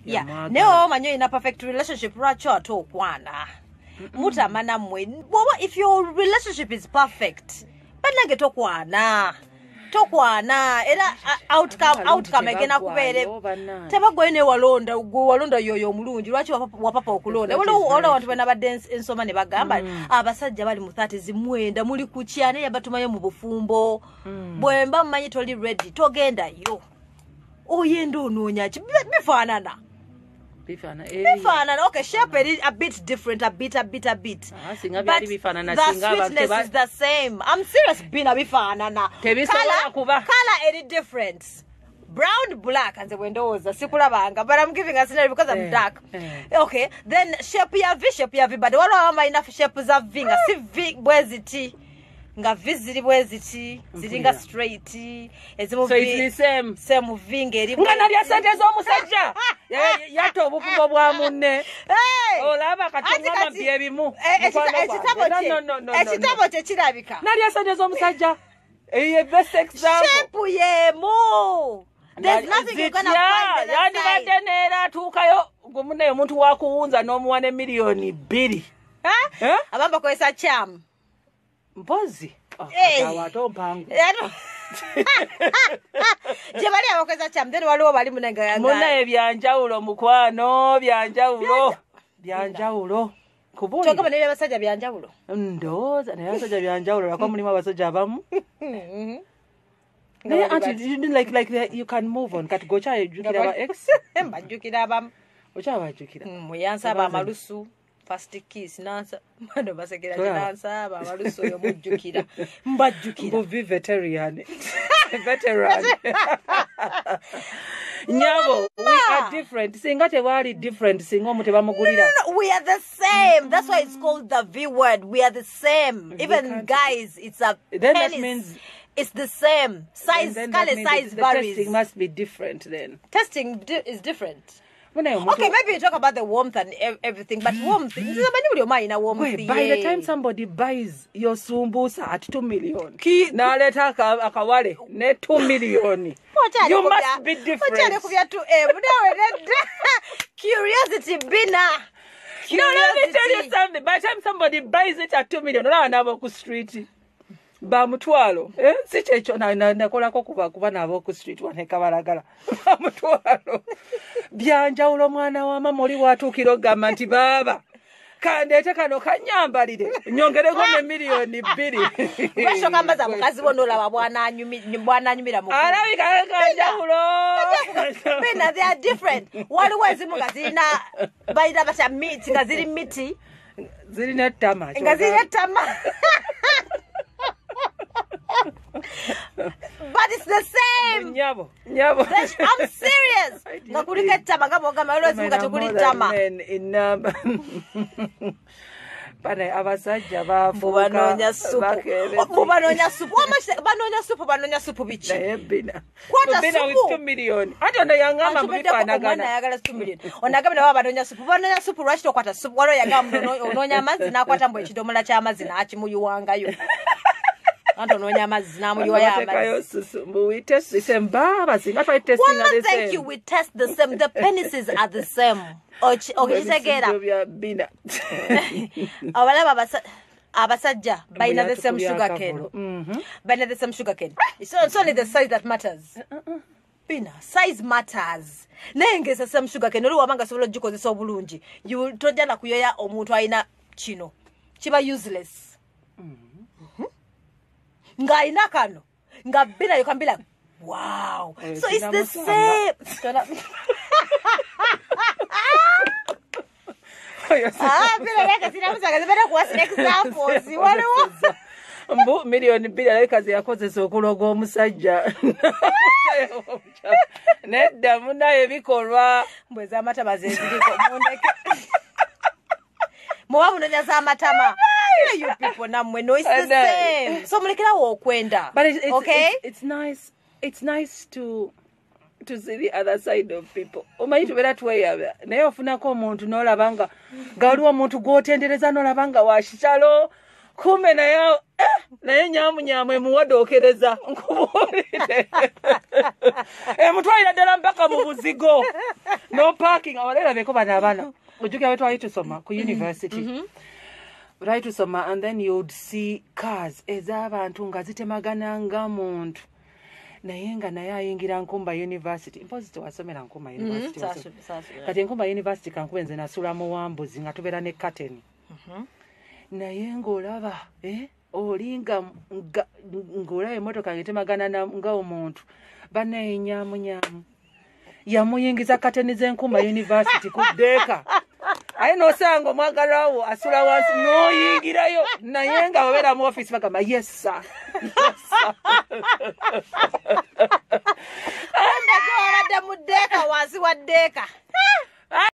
Yeah. Neo manyo in a perfect relationship racho ate okukwaana. Mutamana mwe. If your relationship is perfect, banange okukwaana. Tokwana era outcome again akubere tabagwene walonda yoyo mulungi lwachi wapapa okulonda wala abantu bana ba dance ensoma ne bagamba abasajja bali mu 30s mwenda muli kukyane yabatumaye mu bufumbo bwemba mmanyi toli ready togenda yo oyendo ononya bifanana okay, shape is a bit different, a bit. But the sweetness is the same. I'm serious, bina bifanana. Color any difference. Brown, black, and the windows, the sikula banga, but I'm giving a scenario because I'm dark. Okay, then shape ya vi, but what am I enough shapes of vinga? See, where's it? Nga visit where's it? Ziringa straight. So it's the same vinga. Ngana dia sente zo musajja. Yato obufubo bwa munne. Olaba katonga mabyebi mu. Ekitabo kye kirabika. Nali asente zo musajja. A best example. Shape ye mo. There's nothing you're gonna find that side. Yani badenera tukayo ngumunne omuntu wakuwunza n'omuwane milioni 2. Abamba kwesa cham. Mpozi. Awato mpango. Jebali abakweza cham then waliwo bali munenga munaye byanjawulo mukwano byanjawulo kubuli chokaba ne basajja byanjawulo ndoza ne basajja byanjawulo lako mulimu abasajja abamu ne anti like you can move on kati gocha ejukira ba ex mbajukira abamu ocha bajukira muyansa ba malusu first kiss nansa mano basekera nansa ba malusu yo mujukira mbajukira move veteran Nyabo, we are different. Singa tewali different. Singo mu tebamugulira. No, we are the same. That's why it's called the V word. We are the same. Even guys, it's a then penis. That means it's the same. Size, color, size varies. Testing must be different then. Testing is different. Okay, maybe you talk about the warmth and everything, but warmth, by the time somebody buys your sumbusa at 2 million, now let her akawale, net 2 million. You must be different. Curiosity, bina. No, let me tell you something. By the time somebody buys it at 2 million, I never go street. Bamutwalo sichecho nakola ko kuba nabo ku street waneka balagala bamutwalo byanjawulo mwana wa mama oli watukiro gamba nti baba kandete kano kanyambalire nyongereko ne milioni 2 basho kambaza mukazi bonolaba bwana anyumira mu alabika kanjawulo bina they are different waliwo ezimu ngazina bayira basha meat ngaziri miti zirina tama ngaziri tama but it's the same. Nyabo. I'm serious. Ngakulika tama ngabogama always mukatukuli tama. In Bana abasajja bafu banonya supu. Banonya supu bichi. Bina. Kwata bina with 2 million. Ate ndo yangamba mubifanagana. Yagala 2 million. Onagamba wa banonya supu rwachito kwata supu walo yagamba ononya amazi nakwata mbo ekidomola kya amazi nakimuyuwangayo. We test the same. Thank you. We test the same. The penises are the same. Abasajja baina the same sugar cane. Baina the same sugar cane. It's only the size that matters. Bina size matters. Nenge the same sugar cane. Oli wabanga sobola gikozesa obulungi. You tojana kuyoya omuntu ayina kino. Kiba useless. Nga ina kano nga bina you can be like wow so it's the same bina like sina musaga zibera kuwa examples waliwo mbu milioni 2 kazi yakozesa okuloga omusajja nedda munaye bikolwa mbweza amatama zeziriko mundeke Mwa munonya za matama. You people namwe no it's the same. So mulekera wo kwenda. But it's nice. It's nice to see the other side of people. Omayitu bera tweyabe. Naye ofunako omuntu n'olabanga galiwo omuntu gwotendereza n'olabanga wa kitalo kume naye nyamunyamu emuwadookereza nkubuulire emutwalira ddala mpaka mu buzigo no parking awalerabeko bano abaana ojjukira twali tusoma ku university twali tusoma and then you'd see cars ez'abantu nga zitemagana nga muntu naye nga naye ayingira Nkumba University mpozi tewasomera Nkumba University kati Nkumba University kankube nze nasula mu Wambuzi nga tubeera ne curtain naye ng'olaba olinga ng'olaba emmotoka ngetemagana nga omuntu bannaye nyamunyamu yamuyingiza kateni z'Enkumba University ku ddeeka aye n'osanga omwagalwa wo asula wansi n'oyingirayo naye nga babeera mu office bagamba yes sir Ndagora da mu ddeeka wansi wa ddeeka